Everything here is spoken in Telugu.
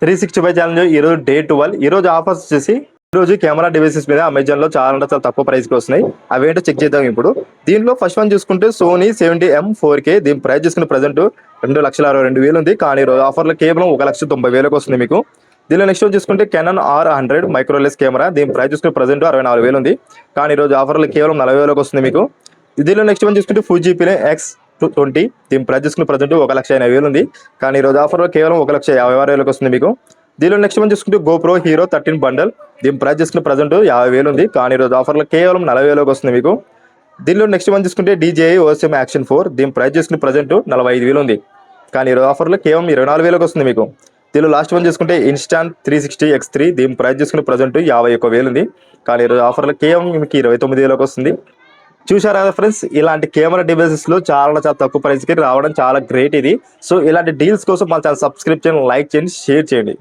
365 ఛాలెంజ్ ఈరోజు డే 12. ఈరోజు ఆఫర్స్ వచ్చేసి ఈరోజు కెమెరా డివైసెస్ మీద అమెజాన్ లో చాలా అంటే చాలా తక్కువ ప్రైస్ కి వస్తున్నాయి. అవేంటో చెక్ చేద్దాం ఇప్పుడు. దీనిలో ఫస్ట్ వన్ చూసుకుంటే సోనీ 70M 4K. దీని ప్రైస్ చూసుకున్న ప్రజెంట్ 2,62,000 ఉంది. కానీ ఈరోజు ఆఫర్లో కేవలం 1,90,000 వస్తుంది మీకు. దీనిలో నెక్స్ట్ వన్ చూసుకుంటే కెనాన్ R100 మైక్రోలెస్ కెమెరా. దీని ప్రైస్ చూసుకున్న ప్రజెంట్ 64,000 ఉంది. కానీ ఈరోజు ఆఫర్లో కేవలం 40,000 వస్తుంది మీకు. దీనిలో నెక్స్ట్ వన్ చూసుకుంటే Fujifilm X20. దీని ప్రైస్ చూసుకున్న ప్రజెంట్ 1,80,000 ఉంది. కానీ ఈరోజు ఆఫర్లో కేవలం 1,56,000 వస్తుంది మీకు. దీనిలో నెక్స్ట్ వన్ చూసుకుంటే GoPro Hero 13 బండల్. దీని ప్రైస్ చూసుకున్న ప్రజెంట్ 50,000 ఉంది. కానీ ఈరోజు ఆఫర్లో కేవలం 40,000 వస్తుంది మీకు. దీనిలో నెక్స్ట్ వన్ చూసుకుంటే DJI OSM Action 4. దీని ప్రైస్ చూసుకున్న ప్రజెంట్ 45,000 ఉంది. కానీ ఈరోజు ఆఫర్లో కేవలం 24,000 వస్తుంది మీకు. దీనిలో లాస్ట్ వన్ చూసుకుంటే Instant 360 X3. దీని ప్రైస్ చూసుకున్న ప్రజెంట్ 51,000 ఉంది. కానీ ఈరోజు ఆఫర్లో కేవలం మీకు 29,000 వస్తుంది. చూసారా ఫ్రెండ్స్, ఇలాంటి కెమెరా డివైసెస్ లో చాలా తక్కువ ప్రైస్ కి రావడం చాలా గ్రేట్ ఇది. సో ఇలాంటి డీల్స్ కోసం మన ఛానల్ సబ్స్క్రైబ్ చేయండి, లైక్ చేయండి, షేర్ చేయండి.